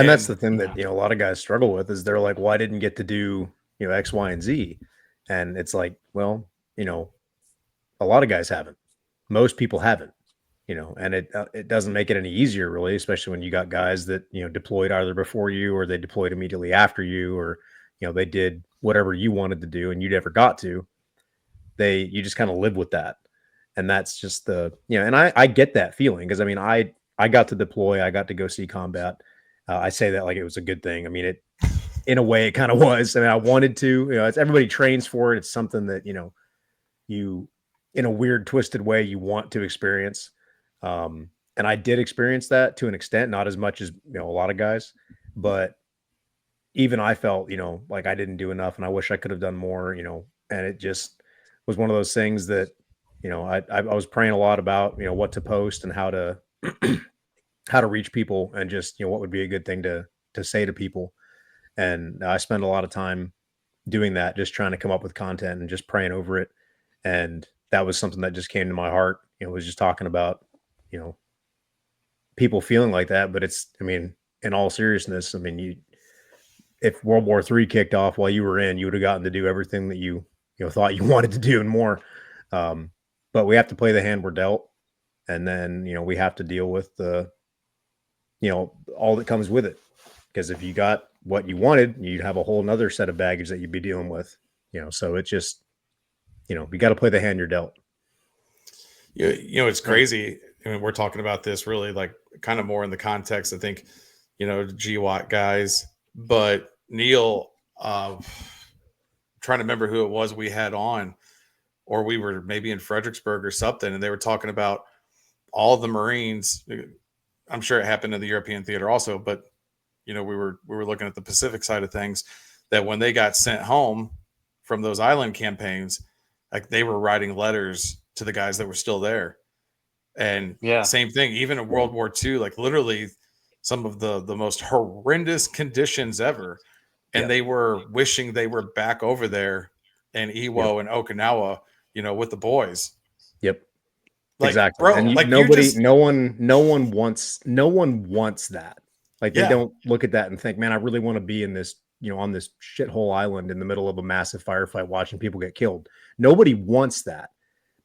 And that's And the thing that, a lot of guys struggle with is they're like, well, I didn't get to do, X, Y, and Z. And it's like, well, a lot of guys haven't. Most people haven't, and it doesn't make it any easier really, especially when you got guys that, deployed either before you or they deployed immediately after you, or, they did whatever you wanted to do and you never got to. You just kind of live with that. And that's just and I get that feeling because I mean, I got to deploy, I got to go see combat. I say that like it was a good thing. I mean, in a way, it kind of was. I mean, I wanted to, it's everybody trains for it. It's something that, you, in a weird, twisted way, you want to experience. And I did experience that to an extent, not as much as, a lot of guys, but even I felt, like I didn't do enough and I wish I could have done more, and it just was one of those things that, I was praying a lot about, what to post and how to, how to reach people and just, what would be a good thing to say to people. And I spend a lot of time doing that, just trying to come up with content and just praying over it. And that was something that just came to my heart, was just talking about, you know, people feeling like that. But it's, I mean, in all seriousness, I mean, if World War III kicked off while you were in, you would have gotten to do everything that you thought you wanted to do and more. But we have to play the hand we're dealt. And then, we have to deal with all that comes with it. Because if you got what you wanted, you'd have a whole nother set of baggage that you'd be dealing with, so it's just, you got to play the hand you're dealt. It's crazy. I mean, we're talking about this really like kind of more in the context, I think, GWAT guys, but Neil, trying to remember who it was we had on, or we were maybe in Fredericksburg or something, and they were talking about all the Marines. I'm sure it happened in the European theater also, but we were looking at the Pacific side of things, that when they got sent home from those island campaigns, like they were writing letters to the guys that were still there. And same thing, even in World War II, like literally some of the most horrendous conditions ever. And they were wishing they were back over there in Iwo and Okinawa, with the boys. Yep. Like, exactly. bro, And like no one wants that. Like they don't look at that and think, man, I really want to be in this, on this shithole island in the middle of a massive firefight, watching people get killed. Nobody wants that.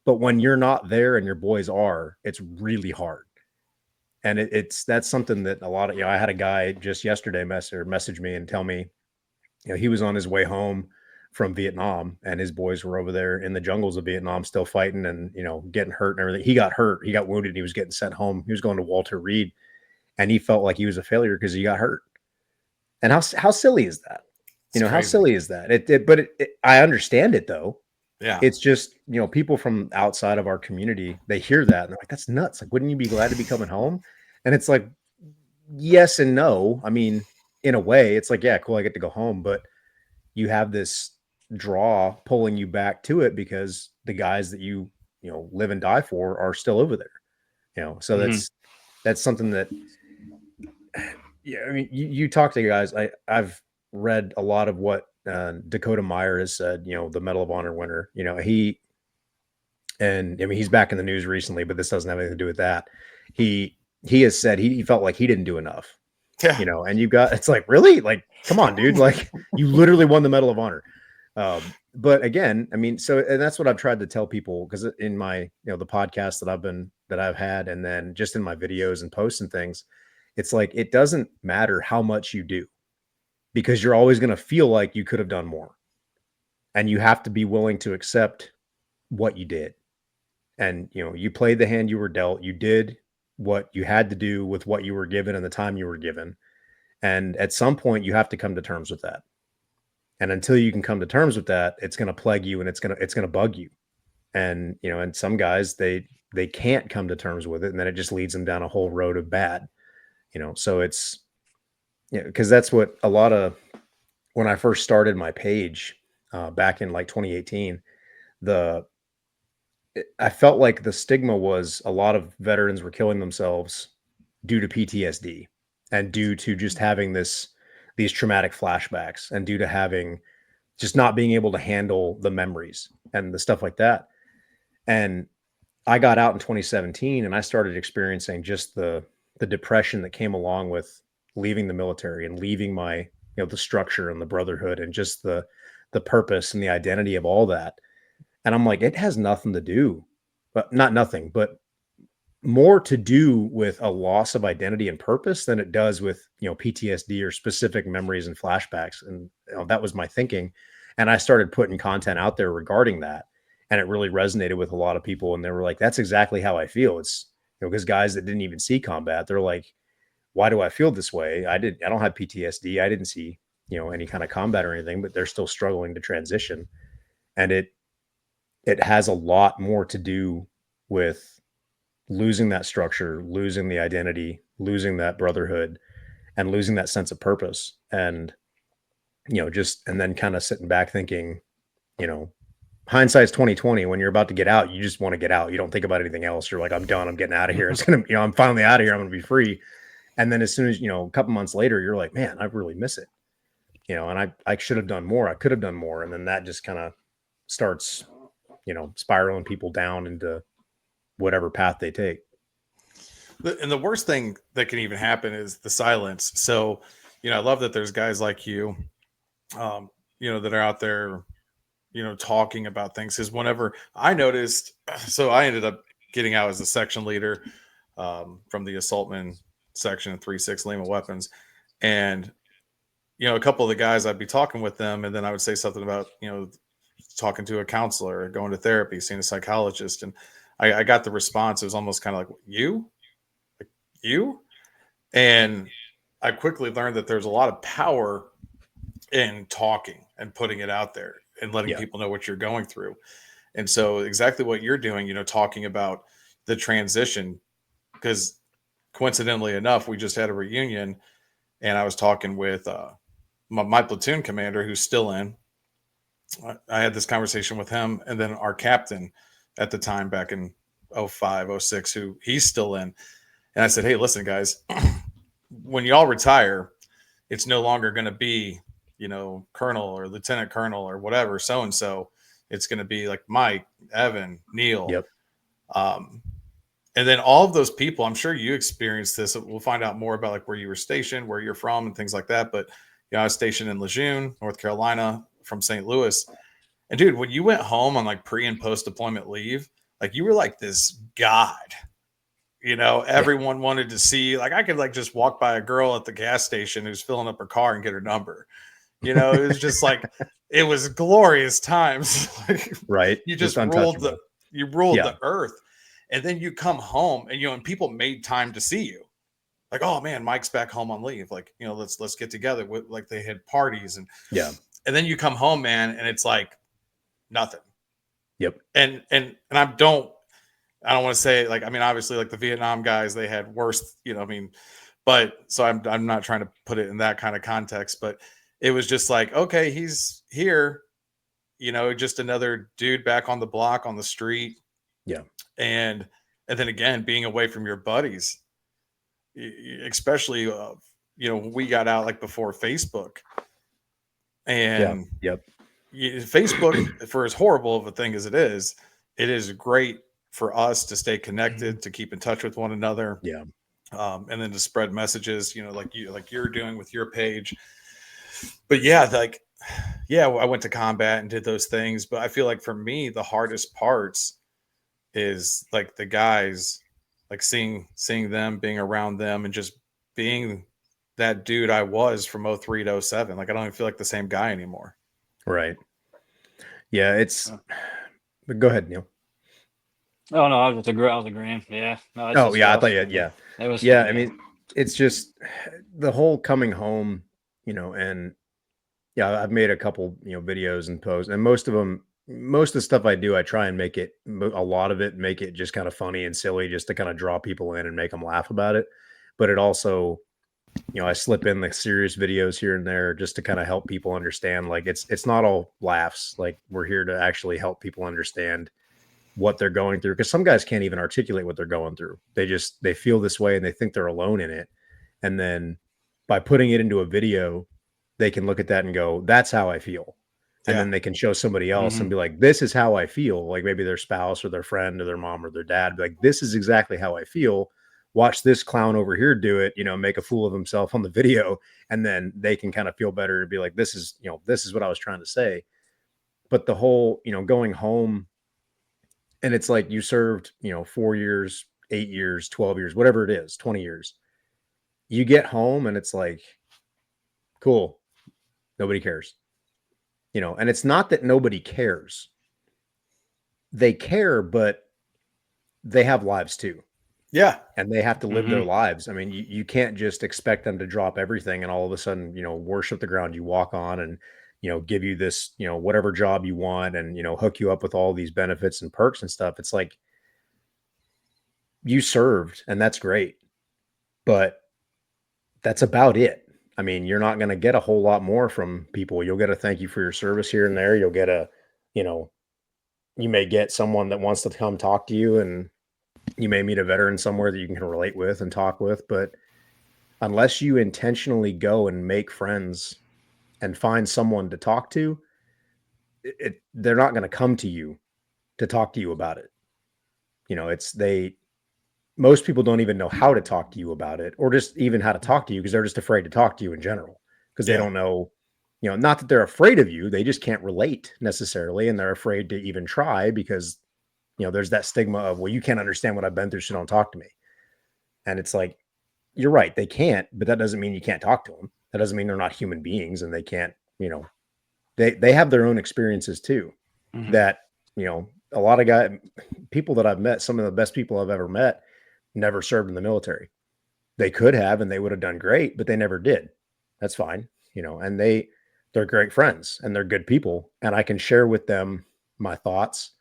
But when you're not there and your boys are, it's really hard. And that's something that a lot of, I had a guy just yesterday message me and tell me, he was on his way home from Vietnam and his boys were over there in the jungles of Vietnam still fighting and, getting hurt and everything. He got hurt. He got wounded. And he was getting sent home. He was going to Walter Reed and he felt like he was a failure because he got hurt. And how silly is that? How silly is that? But I understand it though. Yeah. It's just, people from outside of our community, they hear that and they're like, that's nuts. Like, wouldn't you be glad to be coming home? And it's like, yes and no. I mean, in a way, it's like, yeah, cool, I get to go home. But you have this draw pulling you back to it because the guys that you live and die for are still over there. So that's something that, yeah, I mean, you talk to guys. I've read a lot of what Dakota Meyer has said, the Medal of Honor winner, and I mean, he's back in the news recently, but this doesn't have anything to do with that. He has said he felt like he didn't do enough. Yeah. And it's like, really? Like, come on, dude. Like, you literally won the Medal of Honor. But again, I mean, and that's what I've tried to tell people, because in my, the podcast that I've had, and then just in my videos and posts and things, it's like, it doesn't matter how much you do, because you're always going to feel like you could have done more. And you have to be willing to accept what you did. And, you played the hand you were dealt. You did what you had to do with what you were given and the time you were given. And at some point you have to come to terms with that. And until you can come to terms with that, it's going to plague you and it's going to bug you. And, and some guys, they can't come to terms with it. And then it just leads them down a whole road of bad, so it's, because that's what a lot of, when I first started my page back in like 2018, I felt like the stigma was a lot of veterans were killing themselves due to PTSD and due to just having these traumatic flashbacks and due to having just not being able to handle the memories and the stuff like that. And I got out in 2017 and I started experiencing just the depression that came along with, leaving the military and leaving my, the structure and the brotherhood and just the purpose and the identity of all that. And I'm like, it has nothing to do, but not nothing, but more to do with a loss of identity and purpose than it does with, PTSD or specific memories and flashbacks. And that was my thinking. And I started putting content out there regarding that. And it really resonated with a lot of people. And they were like, that's exactly how I feel. It's, because guys that didn't even see combat, they're like, why do I feel this way? I don't have PTSD. I didn't see, any kind of combat or anything, but they're still struggling to transition. And it has a lot more to do with losing that structure, losing the identity, losing that brotherhood, and losing that sense of purpose. And, and then kind of sitting back thinking, you know, hindsight's 2020. When you're about to get out, you just want to get out. You don't think about anything else. You're like, I'm done. I'm getting out of here. It's going to, I'm finally out of here. I'm going to be free. And then as soon as, a couple months later, you're like, man, I really miss it. And I should have done more. I could have done more. And then that just kind of starts, spiraling people down into whatever path they take. And the worst thing that can even happen is the silence. So, I love that there's guys like you, that are out there, talking about things. Because whenever I noticed, so I ended up getting out as a section leader from the assaultman section in 3-6 Lima Weapons. And, a couple of the guys, I'd be talking with them, and then I would say something about, talking to a counselor, going to therapy, seeing a psychologist. And I got the response. It was almost kind of like, you? Like, you? And I quickly learned that there's a lot of power in talking and putting it out there and letting people know what you're going through. And so exactly what you're doing, talking about the transition, because coincidentally enough, we just had a reunion and I was talking with my platoon commander who's still in. I had this conversation with him, and then our captain at the time back in 05, 06, who he's still in. And I said, hey, listen, guys, when y'all retire, it's no longer going to be, colonel or lieutenant colonel or whatever, so-and-so. It's going to be like Mike, Evan, Neil. Yep. And then all of those people, I'm sure you experienced this. We'll find out more about like where you were stationed, where you're from and things like that. But, I was stationed in Lejeune, North Carolina, from St. Louis. And dude, when you went home on like pre and post deployment leave, like you were like this god, everyone wanted to see, like I could like just walk by a girl at the gas station who's filling up her car and get her number. It was just like, it was glorious times. Like, right. You just ruled the earth. And then you come home and, and people made time to see you. Like, oh man, Mike's back home on leave. Like, let's get together with, like, they had parties and and then you come home, man, and it's like nothing. Yep. And I don't want to say, like, I mean, obviously like the Vietnam guys, they had worse, but so I'm not trying to put it in that kind of context, but it was just like, okay, he's here, just another dude back on the block on the street. Yeah. And then again, being away from your buddies, especially, when we got out like before Facebook, and Facebook, for as horrible of a thing as it is great for us to stay connected, to keep in touch with one another. Yeah. And then to spread messages, like you're doing with your page. But I went to combat and did those things. But I feel like for me, the hardest parts is like the guys, like seeing them, being around them, and just being that dude I was from 03 to 07. Like I don't even feel like the same guy anymore. Right. Yeah, but go ahead, Neil. Oh no, I was agreeing. Yeah. No, I thought it was. I mean, it's just the whole coming home, and I've made a couple, videos and posts, and most of the stuff I do, I try and make it, a lot of it, make it just kind of funny and silly, just to kind of draw people in and make them laugh about it. But it also, I slip in the serious videos here and there just to kind of help people understand, like, it's not all laughs. Like, we're here to actually help people understand what they're going through. Because some guys can't even articulate what they're going through. They feel this way and they think they're alone in it. And then by putting it into a video, they can look at that and go, that's how I feel. And then they can show somebody else and be like, this is how I feel. Like maybe their spouse or their friend or their mom or their dad, be like, this is exactly how I feel. watch this clown over here do it, make a fool of himself on the video, and then they can kind of feel better and be like, this is what I was trying to say. But the whole, going home, and it's like you served, 4 years, 8 years, 12 years, whatever it is, 20 years. You get home and it's like, cool, nobody cares. And it's not that nobody cares. They care, but they have lives too. Yeah. And they have to live their Mhm. lives. I mean, you can't just expect them to drop everything and all of a sudden, worship the ground you walk on and, give you this, whatever job you want and, hook you up with all these benefits and perks and stuff. It's like you served and that's great, but that's about it. I mean, you're not going to get a whole lot more from people. You'll get a thank you for your service here and there. You'll get you may get someone that wants to come talk to you, and you may meet a veteran somewhere that you can relate with and talk with. But unless you intentionally go and make friends and find someone to talk to, they're not going to come to you to talk to you about it. Most people don't even know how to talk to you about it, or just even how to talk to you, because they're just afraid to talk to you in general, because they don't know, not that they're afraid of you, they just can't relate necessarily, and they're afraid to even try because there's that stigma of, well, you can't understand what I've been through, so don't talk to me. And it's like, you're right, they can't, but that doesn't mean you can't talk to them. That doesn't mean they're not human beings and they can't, they have their own experiences too. Mhm. That, a lot of people that I've met, some of the best people I've ever met, never served in the military. They could have, and they would have done great, but they never did. That's fine. And they're great friends and they're good people. And I can share with them my thoughts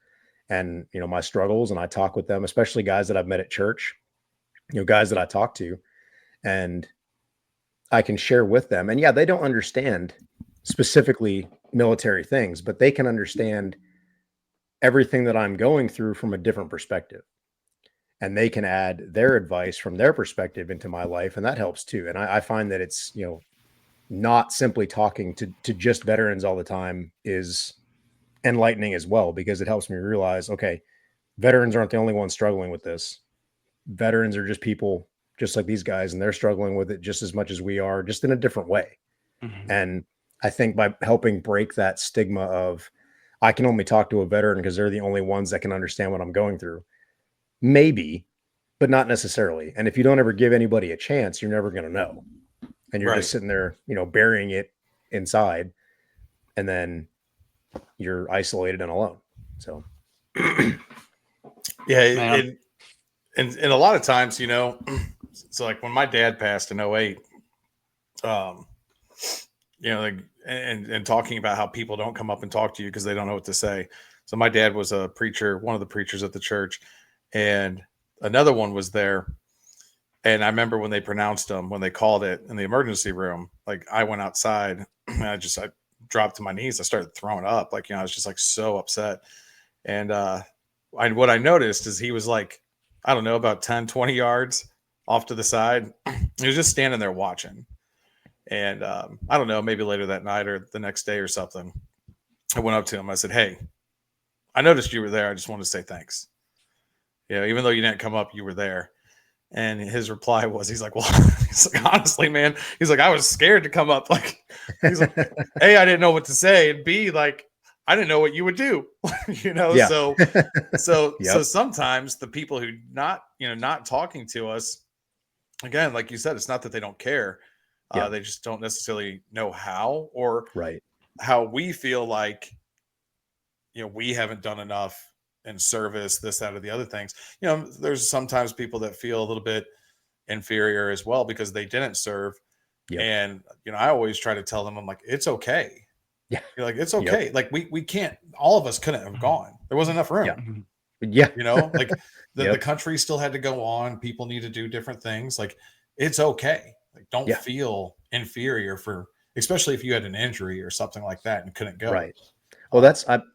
and, my struggles. And I talk with them, especially guys that I've met at church, guys that I talk to, and I can share with them. And yeah, they don't understand specifically military things, but they can understand everything that I'm going through from a different perspective. And they can add their advice from their perspective into my life. And that helps too. And I find that it's, not simply talking to just veterans all the time is enlightening as well, because it helps me realize, okay, veterans aren't the only ones struggling with this. Veterans are just people just like these guys, and they're struggling with it just as much as we are, just in a different way. Mhm. And I think by helping break that stigma of, I can only talk to a veteran because they're the only ones that can understand what I'm going through. Maybe, but not necessarily. And if you don't ever give anybody a chance, you're never going to know. And you're just sitting there, burying it inside, and then you're isolated and alone. So, Yeah. Man, And a lot of times, so like when my dad passed in 08, like, and talking about how people don't come up and talk to you because they don't know what to say. So my dad was a preacher, one of the preachers at the church, and another one was there. And I remember when they pronounced him, when they called it in the emergency room, like I went outside and I dropped to my knees. I started throwing up. Like, I was just like so upset. And what I noticed is he was like, I don't know, about 10, 20 yards off to the side. He was just standing there watching. And I don't know, maybe later that night or the next day or something, I went up to him. I said, "Hey, I noticed you were there. I just wanted to say thanks. Even though you didn't come up, you were there." And his reply was, he's like, "Well," he's like, "honestly, man," he's like, "I was scared to come up." Like, he's like, "A, I didn't know what to say, and B, like, I didn't know what you would do." Yeah. So Yep. sometimes the people who not talking to us, again, like you said, it's not that they don't care. Yeah. They just don't necessarily know how, or Right. how we feel like, we haven't done enough in service, this, that, or the other things. There's sometimes people that feel a little bit inferior as well because they didn't serve. Yep. And, I always try to tell them, I'm like, it's okay. Yeah. You're like, it's okay. Like we can't, all of us couldn't have gone. There wasn't enough room. Yeah. Mhm. Yeah. Like the Yep. country still had to go on. People need to do different things. Like, it's okay. Like, don't Yeah. feel inferior especially if you had an injury or something like that and couldn't go. Right. Well,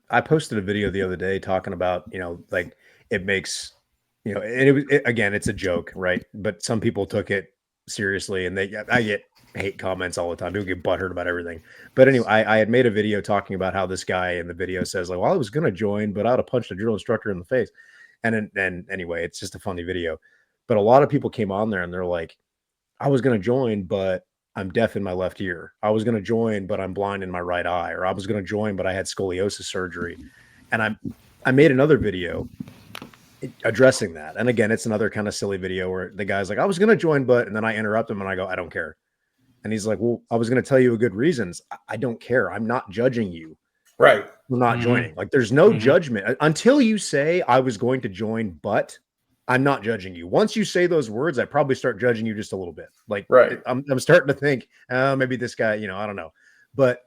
I posted a video the other day talking about, like it makes, and again, it's a joke, right? But some people took it seriously, and I get hate comments all the time. People get butthurt about everything. But anyway, I had made a video talking about how this guy in the video says, like, well, I was going to join, but I would have punched a drill instructor in the face. And then anyway, it's just a funny video. But a lot of people came on there and they're like, I was going to join, but I'm deaf in my left ear. I was going to join, but I'm blind in my right eye. Or I was going to join, but I had scoliosis surgery. And I made another video addressing that. And again, it's another kind of silly video where the guy's like, I was going to join, but, and then I interrupt him and I go, I don't care. And he's like, well, I was going to tell you a good reasons. I don't care. I'm not judging you. Right. We're not joining. Like, there's no judgment until you say I was going to join, but I'm not judging you. Once you say those words, I probably start judging you just a little bit. Like, right. I'm starting to think, maybe this guy, you know, I don't know. But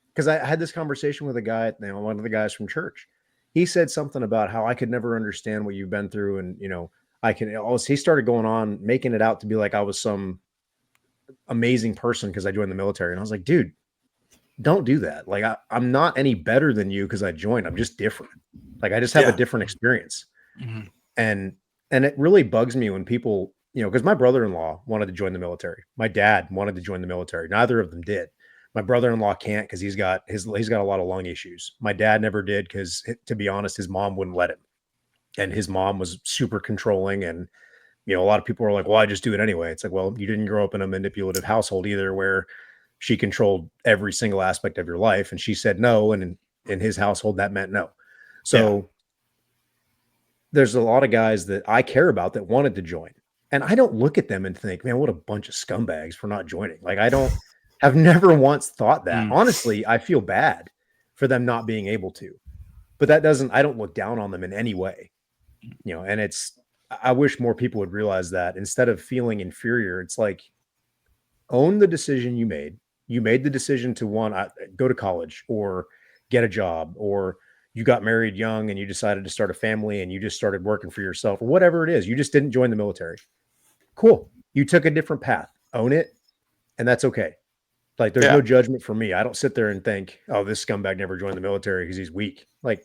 because I had this conversation with a guy, you know, one of the guys from church. He said something about how I could never understand what you've been through. And, you know, he started going on, making it out to be like I was some amazing person because I joined the military. And I was like, dude, don't do that. Like, I'm not any better than you because I joined. I'm just different. Like, I just have a different experience. And it really bugs me when people, you know, because my brother-in-law wanted to join the military. My dad wanted to join the military. Neither of them did. My brother-in-law can't because he's got a lot of lung issues. My dad never did because, to be honest, his mom wouldn't let him. And his mom was super controlling. And, you know, a lot of people are like, well, I just do it anyway. It's like, well, you didn't grow up in a manipulative household either where she controlled every single aspect of your life. And she said no. And in his household, that meant no. So there's a lot of guys that I care about that wanted to join. And I don't look at them and think, man, what a bunch of scumbags for not joining. Like, I've never once thought that. Honestly, I feel bad for them not being able to. But I don't look down on them in any way. You know, and I wish more people would realize that instead of feeling inferior, it's like, own the decision you made. You made the decision to go to college or get a job, or you got married young and you decided to start a family and you just started working for yourself, or whatever it is. You just didn't join the military. Cool. You took a different path. Own it. And that's okay. Like, there's no judgment for me. I don't sit there and think, oh, this scumbag never joined the military because he's weak. Like,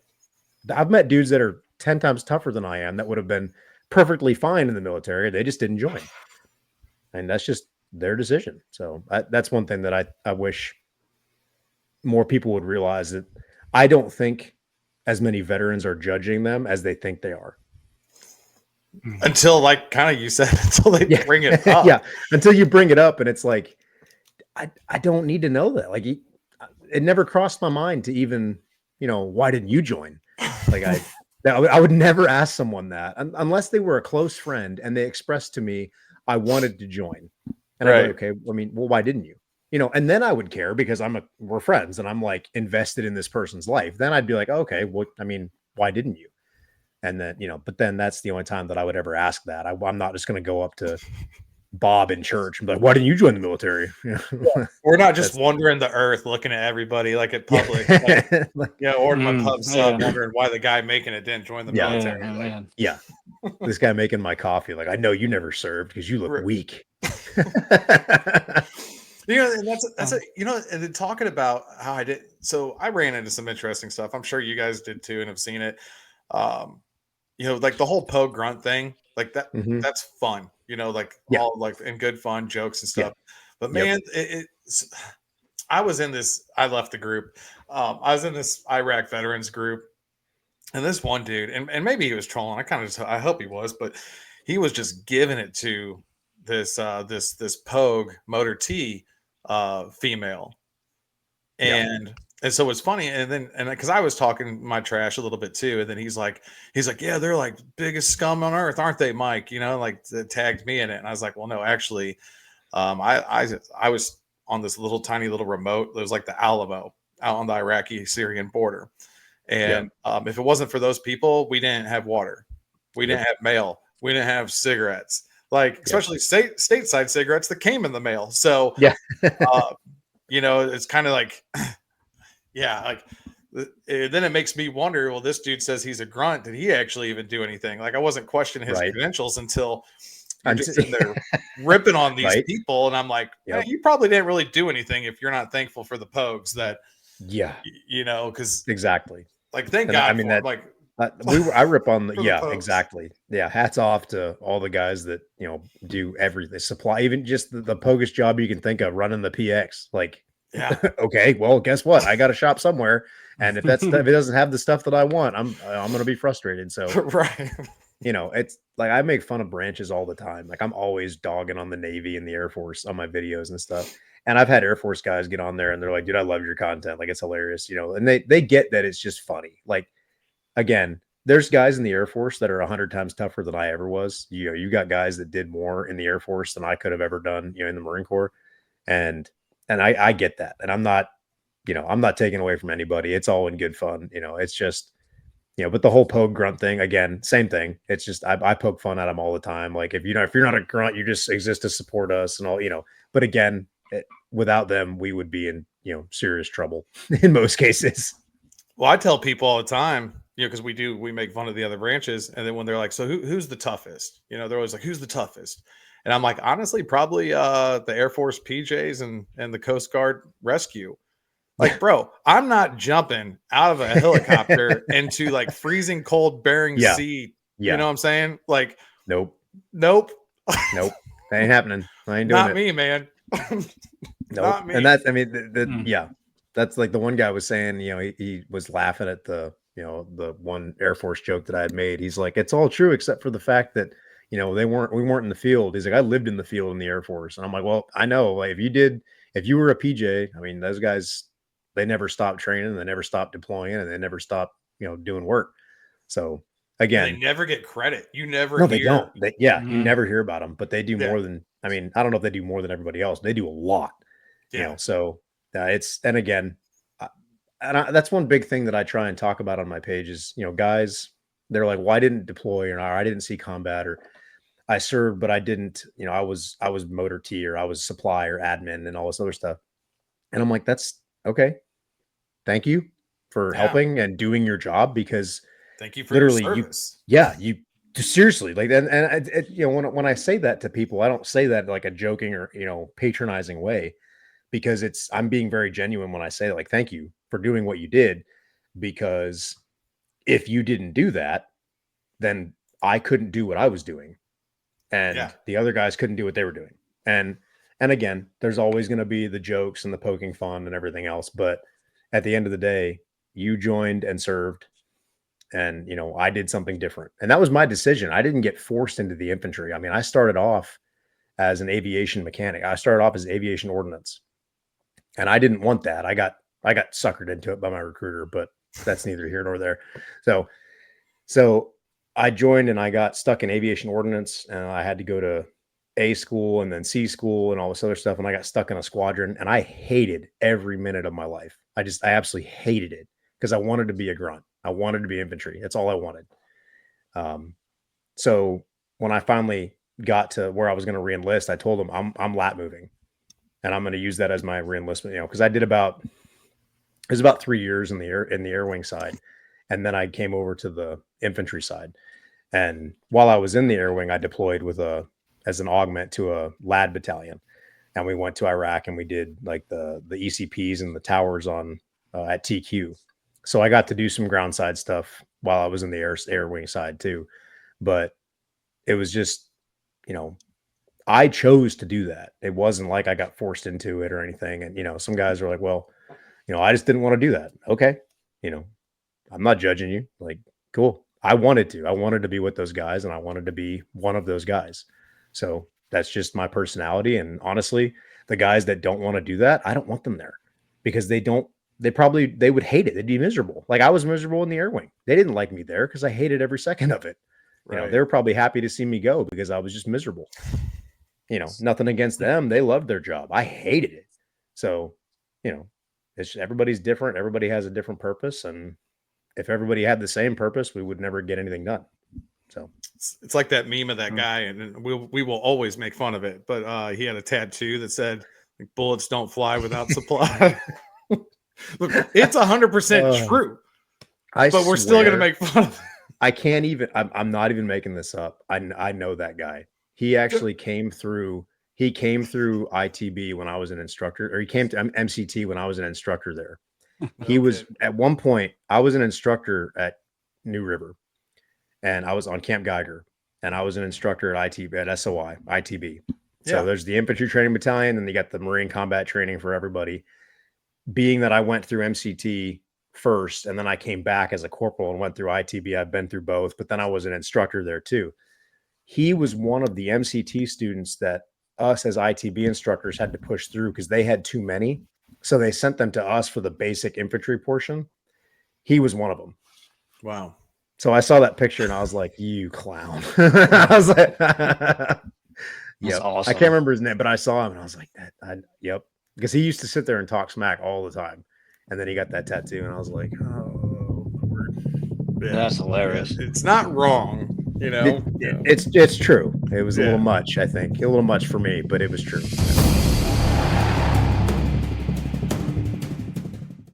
I've met dudes that are 10 times tougher than I am that would have been perfectly fine in the military. They just didn't join. And that's just their decision. So that's one thing that I wish more people would realize, that I don't think as many veterans are judging them as they think they are. Until, like, kind of you said, until they bring it up. Until you bring it up and it's like, I don't need to know that. Like, it never crossed my mind to even, you know, why didn't you join? Like, I would never ask someone that unless they were a close friend and they expressed to me, I wanted to join. And I'm like, okay, I mean, well, why didn't you? You know, and then I would care because we're friends and I'm like invested in this person's life. Then I'd be like, okay, well, I mean, why didn't you? And then, you know, but then that's the only time that I would ever ask that. I'm not just going to go up to Bob in church and be like, why didn't you join the military? We're not just wandering the earth looking at everybody like at public. Ordering my pub sub, wondering why the guy making it didn't join the military. This guy making my coffee, like, I know you never served because you look weak. You know, and that's you know, and then talking about how I did. So I ran into some interesting stuff. I'm sure you guys did too and have seen it. You know, like the whole Pogue Grunt thing, like that. That's fun. You know, like all like and good fun jokes and stuff. But man, I was in this. I left the group. I was in this Iraq veterans group, and this one dude, and maybe he was trolling. I hope he was, but he was just giving it to this Pogue Motor T female, and so it's funny. And because I was talking my trash a little bit too, and then he's like, yeah, they're like biggest scum on earth, aren't they, Mike? You know, like tagged me in it, and I was like, well, no, actually, I was on this tiny little remote. It was like the Alamo out on the Iraqi-Syrian border. And if it wasn't for those people, we didn't have water. We didn't have mail. We didn't have cigarettes, like especially stateside cigarettes that came in the mail. So, you know, it's kind of like, like then it makes me wonder, well, this dude says he's a grunt. Did he actually even do anything? Like, I wasn't questioning his credentials until you're just in there ripping on these people. And I'm like, you probably didn't really do anything if you're not thankful for the Pogues that, you know, because exactly. Like, thank God. I mean, I rip on the exactly. Yeah. Hats off to all the guys that, you know, do everything, supply, even just the Poguest job you can think of, running the PX. Like, okay, well, guess what? I got to shop somewhere. And if it doesn't have the stuff that I want, I'm going to be frustrated. So, it's like I make fun of branches all the time. Like I'm always dogging on the Navy and the Air Force on my videos and stuff. And I've had Air Force guys get on there and they're like, dude, I love your content. Like it's hilarious, and they get that it's just funny. Like again, there's guys in the Air Force that are 100 times tougher than I ever was. You got guys that did more in the Air Force than I could have ever done, in the Marine Corps. And I get that. And I'm not taking away from anybody. It's all in good fun. It's just, but the whole Pogue Grunt thing, again, same thing. It's just I poke fun at them all the time. Like if you're not a grunt, you just exist to support us and all, But again, without them, we would be in serious trouble in most cases. Well, I tell people all the time, because we make fun of the other branches, and then when they're like, "So who's the toughest?" They're always like, "Who's the toughest?" And I'm like, honestly, probably the Air Force PJs and the Coast Guard rescue. Like, bro, I'm not jumping out of a helicopter into like freezing cold Bering Sea. Yeah. You know what I'm saying? Like, nope. Nope. That ain't happening. I ain't doing not it. Me, man. Nope. Not me. And that's, I mean, yeah, that's like the one guy was saying, he was laughing at the one Air Force joke that I had made. He's like, it's all true except for the fact that, we weren't in the field. He's like, I lived in the field in the Air Force. And I'm like, well, I know, like if you were a PJ, I mean, those guys, they never stopped training, they never stopped deploying, and they never stopped, doing work. So again, they never get credit. You never No, they don't. You never hear about them, but they do Yeah. more than, I mean, I don't know if they do more than everybody else. They do a lot, Yeah. So and again, that's one big thing that I try and talk about on my page is, guys, they're like, well, I didn't deploy, or I didn't see combat, or I served, but I didn't, I was motor T, or I was supply or admin and all this other stuff. And I'm like, that's okay. Thank you for helping and doing your job, because thank you for literally your service. you seriously, like, and when I say that to people, I don't say that like a joking or, patronizing way, because I'm being very genuine when I say like, thank you for doing what you did, because if you didn't do that, then I couldn't do what I was doing, and the other guys couldn't do what they were doing. And again, there's always going to be the jokes and the poking fun and everything else. But at the end of the day, you joined and served, and, I did something different, and that was my decision. I didn't get forced into the infantry. I mean, I started off as an aviation mechanic. I started off as aviation ordnance, and I didn't want that. I got suckered into it by my recruiter, but that's neither here nor there. So I joined and I got stuck in aviation ordnance, and I had to go to A school and then C school and all this other stuff. And I got stuck in a squadron, and I hated every minute of my life. I absolutely hated it, because I wanted to be a grunt. I wanted to be infantry. That's all I wanted. So when I finally got to where I was going to reenlist, I told them I'm lat moving, and I'm going to use that as my reenlistment, because I did it was about 3 years in the air wing side. And then I came over to the infantry side. And while I was in the air wing, I deployed as an augment to a LAD battalion. And we went to Iraq, and we did like the ECPs and the towers on at TQ. So I got to do some ground side stuff while I was in the air wing side too. But it was just, I chose to do that. It wasn't like I got forced into it or anything. And, some guys are like, well, I just didn't want to do that. Okay. I'm not judging you. Like, cool. I wanted to be with those guys, and I wanted to be one of those guys. So that's just my personality. And honestly, the guys that don't want to do that, I don't want them there, because they would hate it. They'd be miserable. Like I was miserable in the air wing. They didn't like me there because I hated every second of it. Right. They were probably happy to see me go because I was just miserable. Nothing against them. They loved their job. I hated it. So, everybody's different. Everybody has a different purpose. And if everybody had the same purpose, we would never get anything done. So it's like that meme of that guy, and we will always make fun of it. But he had a tattoo that said, "Bullets don't fly without supply." Look, it's 100% true. But we're still going to make fun of it. I can't even. I'm not even making this up. I know that guy. He actually came through. He came through ITB when I was an instructor, or he came to MCT when I was an instructor there. He was at one point. I was an instructor at New River, and I was on Camp Geiger, and I was an instructor at SOI ITB. So there's the infantry training battalion, and you got the Marine combat training for everybody. Being that I went through MCT, first, and then I came back as a corporal and went through ITB. I've been through both, but then I was an instructor there too. He was one of the MCT students that us as ITB instructors had to push through because they had too many. So they sent them to us for the basic infantry portion. He was one of them. Wow. So I saw that picture and I was like, you clown. I was like, yep. Awesome. I can't remember his name, but I saw him and I was like, yep. Because he used to sit there and talk smack all the time. And then he got that tattoo and I was like, oh, Lord. Yeah. That's hilarious. It's not wrong, you know. It's true. It was a little much, I think. A little much for me, but it was true.